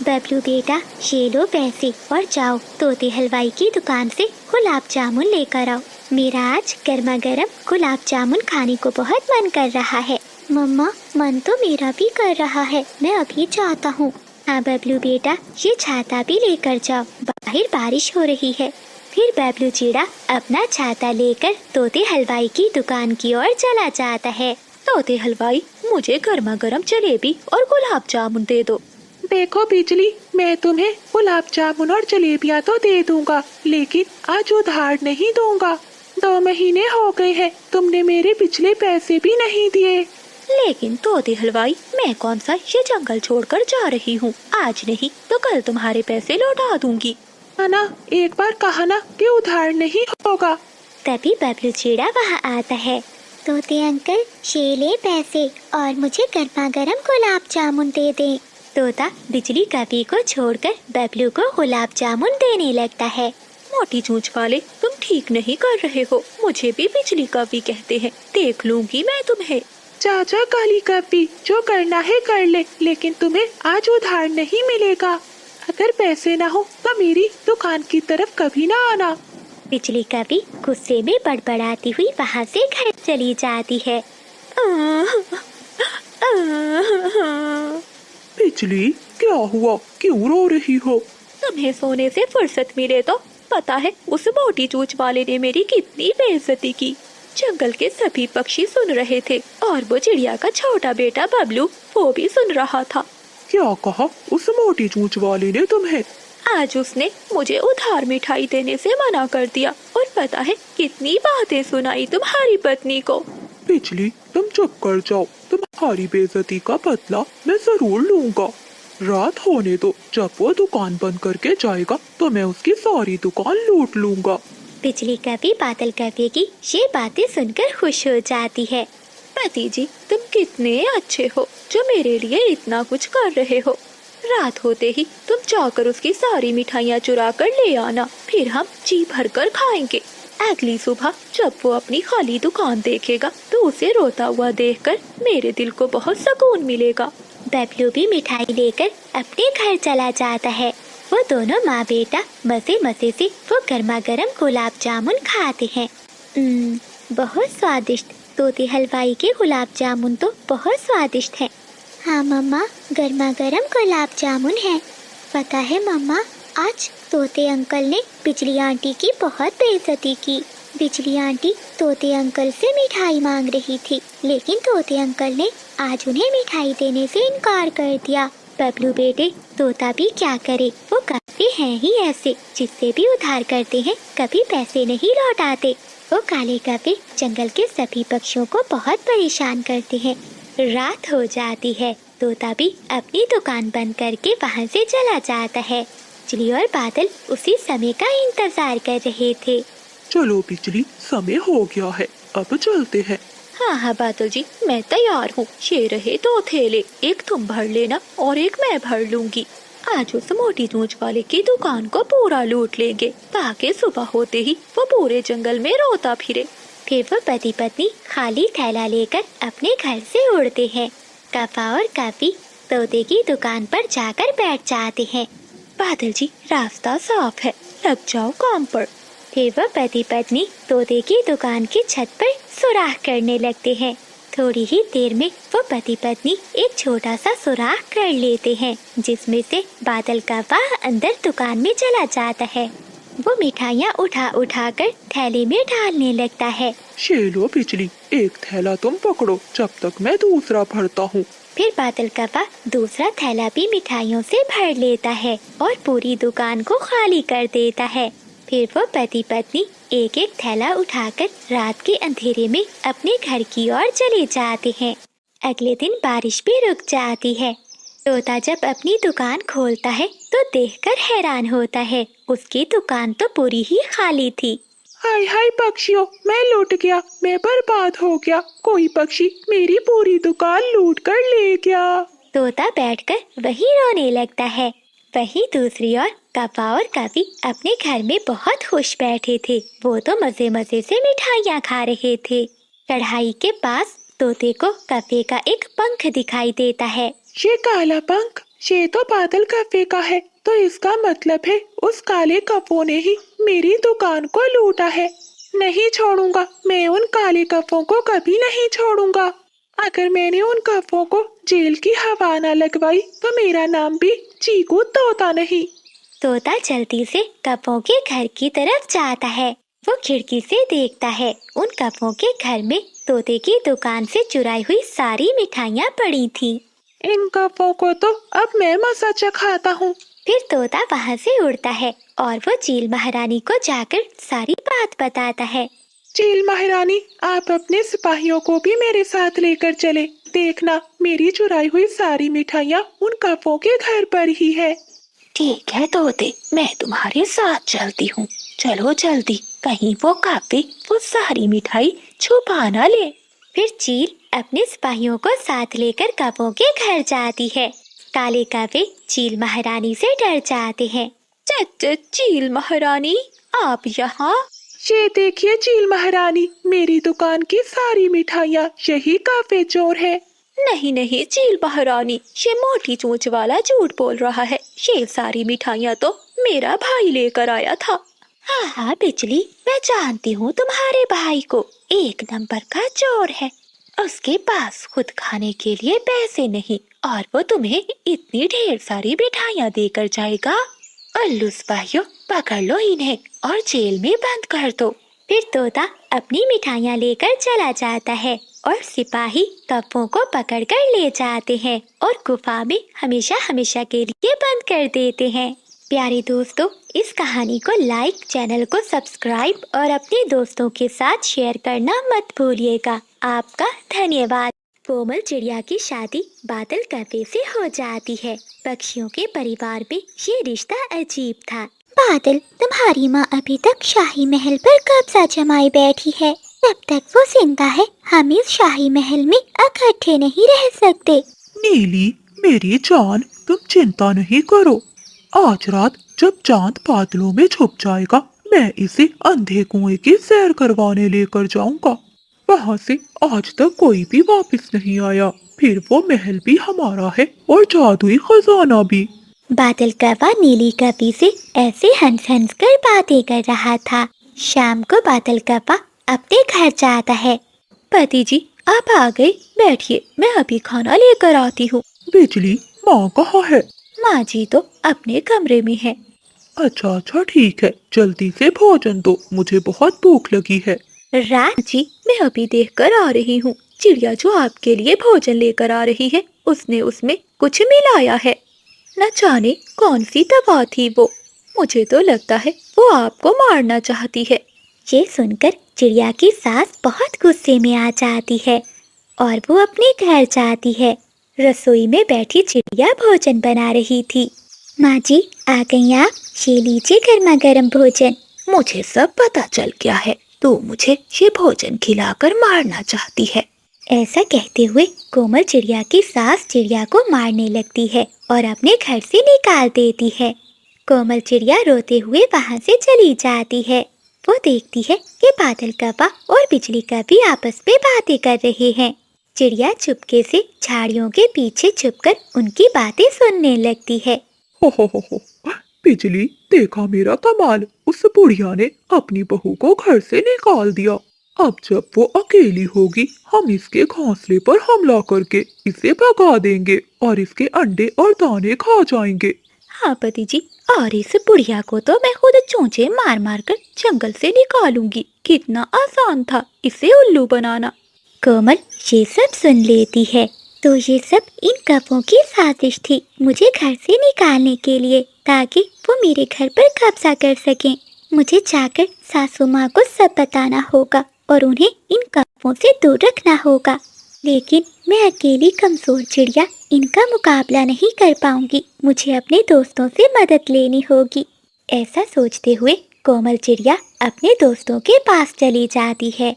बबलू बेटा, ये लो पैसे और जाओ तोते हलवाई की दुकान से गुलाब जामुन लेकर आओ। मेरा आज गर्मा गर्म गुलाब जामुन खाने को बहुत मन कर रहा है। मम्मा, मन तो मेरा भी कर रहा है, मैं अभी चाहता हूँ। हाँ बबलू बेटा, ये छाता भी लेकर जाओ, बाहर बारिश हो रही है। फिर बबलू चिड़ा अपना छाता लेकर तोते हलवाई की दुकान की ओर चला जाता है। तोते हलवाई, मुझे गर्मा गर्म जलेबी और गुलाब जामुन दे दो। देखो बिजली, मैं तुम्हें गुलाब जामुन और जलेबियाँ तो दे दूंगा, लेकिन आज उधार नहीं दूंगा। 2 महीने हो गए हैं, तुमने मेरे पिछले पैसे भी नहीं दिए। लेकिन तोते हलवाई, मैं कौन सा ये जंगल छोड़कर जा रही हूँ। आज नहीं तो कल तुम्हारे पैसे लौटा दूंगी। ना, एक बार कहा ना कि उधार नहीं होगा। तभी बबलू चिड़ा वहाँ आता है। तोते अंकल, ये ले पैसे और मुझे गर्मा गर्म गुलाब जामुन दे दे। तोता बिजली कवि को छोड़कर बबलू को गुलाब जामुन देने लगता है। मोटी चूंच वाले, तुम ठीक नहीं कर रहे हो। मुझे भी बिजली कवि कहते हैं, देख लूंगी मैं तुम्हें। चाचा काली कपी, जो करना है कर ले, लेकिन तुम्हें आज उधार नहीं मिलेगा। अगर पैसे ना हो तो मेरी दुकान की तरफ कभी ना आना। बिजली कवि गुस्से में बड़बड़ाती हुई वहाँ से घर चली जाती है। बिजली, क्या हुआ, क्यों रो रही हो? तुम्हें सोने से फुर्सत मिले तो पता है उस मोटी चूंच वाले ने मेरी कितनी बेइज्जती की। जंगल के सभी पक्षी सुन रहे थे और वो चिड़िया का छोटा बेटा बबलू वो भी सुन रहा था। क्या कहा उस मोटी चूंच वाले ने तुम्हें? आज उसने मुझे उधार मिठाई देने से मना कर दिया और पता है कितनी बातें सुनाई तुम्हारी पत्नी को। बिजली, तुम चुप कर जाओ, तुम्हारी बेइज्जती का बदला मैं जरूर लूंगा। रात होने दो, जब वो दुकान बंद करके जाएगा तो मैं उसकी सारी दुकान लूट लूंगा। बिजली कवि बादल कवि की ये बातें सुनकर खुश हो जाती है। पति जी, तुम कितने अच्छे हो जो मेरे लिए इतना कुछ कर रहे हो। रात होते ही तुम जाकर उसकी सारी मिठाइयाँ चुरा कर ले आना, फिर हम जी भर कर खाएंगे। अगली सुबह जब वो अपनी खाली दुकान देखेगा तो उसे रोता हुआ देखकर मेरे दिल को बहुत सुकून मिलेगा। बबलू भी मिठाई लेकर अपने घर चला जाता है। वो दोनों माँ बेटा मजे मजे से वो गर्मा गर्म गुलाब जामुन खाते हैं। बहुत स्वादिष्ट, तोते हलवाई के गुलाब जामुन तो बहुत स्वादिष्ट है। हाँ मम्मा, गर्मा गर्म गुलाब जामुन है। पता है मम्मा, आज तोते अंकल ने बिजली आंटी की बहुत बेइज्जती की। बिजली आंटी तोते अंकल से मिठाई मांग रही थी, लेकिन तोते अंकल ने आज उन्हें मिठाई देने से इनकार कर दिया। बबलू बेटे, तोता भी क्या करे, वो काफी हैं ही ऐसे, जिससे भी उधार करते हैं कभी पैसे नहीं लौटाते। वो काले कपे जंगल के सभी पक्षियों को बहुत परेशान करते हैं। रात हो जाती है, तोता भी अपनी दुकान बंद करके वहाँ से चला जाता है। बिजली और बादल उसी समय का इंतजार कर रहे थे। चलो बिजली, समय हो गया है, अब चलते हैं। हाँ बादल जी, मैं तैयार हूँ। ये रहे 2 थैले, एक तुम भर लेना और एक मैं भर लूंगी। आज उस मोटी चूंच वाले की दुकान को पूरा लूट लेंगे, ताकि सुबह होते ही वो पूरे जंगल में रोता फिरे। फिर वो पति पत्नी खाली थैला लेकर अपने घर से उड़ते हैं। कपा और काफी तोते की दुकान पर जाकर बैठ जाते हैं। बादल जी, रास्ता साफ है, लग जाओ काम पर। फिर वो पति पत्नी तोते की दुकान की छत पर सुराख करने लगते हैं। थोड़ी ही देर में वो पति पत्नी एक छोटा सा सुराख कर लेते हैं, जिसमें से बादल का वाह अंदर दुकान में चला जाता है। वो मिठाइयाँ उठा उठा कर थैले में डालने लगता है। ये लो बिजली, एक थैला तुम पकड़ो, जब तक मैं दूसरा भरता हूँ। फिर बादल का वाह दूसरा थैला भी मिठाइयों से भर लेता है और पूरी दुकान को खाली कर देता है। फिर वो पति पत्नी एक एक थैला उठाकर रात के अंधेरे में अपने घर की ओर चले जाते हैं। अगले दिन बारिश भी रुक जाती है। तोता जब अपनी दुकान खोलता है तो देखकर हैरान होता है, उसकी दुकान तो पूरी ही खाली थी। हाय हाय पक्षियों, मैं लूट गया, मैं बर्बाद हो गया। कोई पक्षी मेरी पूरी दुकान लूट कर ले गया। तोता बैठकर वही रोने लगता है। वहीं दूसरी ओर कपा और काफी अपने घर में बहुत खुश बैठे थे। वो तो मजे मजे से मिठाइयाँ खा रहे थे। कढ़ाई के पास तोते को कपे का एक पंख दिखाई देता है। ये काला पंख, ये तो बादल कफे का है, तो इसका मतलब है उस काले कफों ने ही मेरी दुकान को लूटा है। नहीं छोड़ूंगा, मैं उन काले कफों को कभी नहीं छोड़ूंगा। अगर मैंने उन कफों को जेल की हवा न लगवाई तो मेरा नाम भी चीकू तोता नहीं। तोता जल्दी से कपों के घर की तरफ जाता है। वो खिड़की से देखता है उन कपों के घर में तोते की दुकान से चुराई हुई सारी मिठाइयाँ पड़ी थी। इन कपों को तो अब मैं मजा चखाता हूँ। फिर तोता वहाँ से उड़ता है और वो चील महारानी को जाकर सारी बात बताता है। चील महारानी, आप अपने सिपाहियों को भी मेरे साथ लेकर चले। देखना, मेरी चुराई हुई सारी मिठाइयाँ उन कपों के घर पर ही है। ठीक है तोते, मैं तुम्हारे साथ चलती हूँ। चलो जल्दी, कहीं वो काफी वो सारी मिठाई छुपा ना ले। फिर चील अपने सिपाहियों को साथ लेकर कपों के घर जाती है। काले कौवे चील महारानी से डर जाते हैं। चील महारानी, आप यहाँ? ये देखिए चील महारानी, मेरी दुकान की सारी मिठाइयाँ यही कौवे चोर है। नहीं नहीं चील महारानी, ये मोटी चोंच वाला झूठ बोल रहा है। ये सारी मिठाइयाँ तो मेरा भाई लेकर आया था। हाँ बिजली, मैं जानती हूँ तुम्हारे भाई को, एक नंबर का चोर है। उसके पास खुद खाने के लिए पैसे नहीं और वो तुम्हें इतनी ढेर सारी मिठाइयाँ देकर जाएगा। उल्लू सिपाहियों, पकड़ लो इन्हें और जेल में बंद कर दो। फिर तोता अपनी मिठाइयाँ लेकर चला जाता है और सिपाही कपों को पकड़कर ले जाते हैं और गुफा में हमेशा हमेशा के लिए बंद कर देते हैं। प्यारे दोस्तों, इस कहानी को लाइक, चैनल को सब्सक्राइब और अपने दोस्तों के साथ शेयर करना मत भूलिएगा। आपका धन्यवाद। कोमल चिड़िया की शादी बादल कौवे से हो जाती है। पक्षियों के परिवार में ये रिश्ता अजीब था। बादल, तुम्हारी माँ अभी तक शाही महल पर कब्जा जमाए बैठी है। जब तक वो जिंदा है, हम इस शाही महल में इकट्ठे नहीं रह सकते। नीली, मेरी जान, तुम चिंता नहीं करो। आज रात जब चांद बादलों में छुप जाएगा, मैं इसे अंधे कुएं की सैर करवाने लेकर जाऊंगा। वहाँ से आज तक कोई भी वापस नहीं आया। फिर वो महल भी हमारा है और जादुई खजाना भी। बादल कौवा नीली कौवी से ऐसे हंस हंस कर बातें कर रहा था। शाम को बादल कौवा अपने घर जाता है। पति जी, आप आ गए, बैठिए, मैं अभी खाना लेकर आती हूँ। बिजली, माँ कहाँ है? माँ जी तो अपने कमरे में है। अच्छा अच्छा, ठीक है, जल्दी से भोजन दो, मुझे बहुत भूख लगी है। रात जी, मैं अभी देख कर आ रही हूँ। चिड़िया जो आपके लिए भोजन लेकर आ रही है, उसने उसमें कुछ मिलाया है। न जाने कौन सी दवा थी वो। मुझे तो लगता है वो आपको मारना चाहती है। ये सुनकर चिड़िया की सास बहुत गुस्से में आ जाती है और वो अपने घर जाती है। रसोई में बैठी चिड़िया भोजन बना रही थी। माँ जी, आ गई आप? ये लीजिए गर्मा गर्म भोजन। मुझे सब पता चल गया है, तू मुझे ये भोजन खिलाकर मारना चाहती है। ऐसा कहते हुए कोमल चिड़िया की सास चिड़िया को मारने लगती है और अपने घर से निकाल देती है। कोमल चिड़िया रोते हुए वहाँ से चली जाती है। वो देखती है कि बादल कौवा और बिजली कौवी आपस में बातें कर रहे हैं। चिड़िया चुपके से झाड़ियों के पीछे छुपकर उनकी बातें सुनने लगती है। हो, बिजली, देखा मेरा कमाल, उस बुढ़िया ने अपनी बहू को घर से निकाल दिया। अब जब वो अकेली होगी, हम इसके घोंसले पर हमला करके इसे भगा देंगे और इसके अंडे और दाने खा जाएंगे। हाँ पति जी, और इस बुढ़िया को तो मैं खुद चोंचे मार मार कर जंगल से निकालूंगी। कितना आसान था इसे उल्लू बनाना। कोमल ये सब सुन लेती है। तो ये सब इन कौवों की साजिश थी मुझे घर से निकालने के लिए, ताकि वो मेरे घर पर कब्जा कर सकें। मुझे जाकर सासू माँ को सब बताना होगा और उन्हें इन कौवों से दूर रखना होगा। लेकिन मैं अकेली कमजोर चिड़िया इनका मुकाबला नहीं कर पाऊंगी। मुझे अपने दोस्तों से मदद लेनी होगी। ऐसा सोचते हुए कोमल चिड़िया अपने दोस्तों के पास चली जाती है।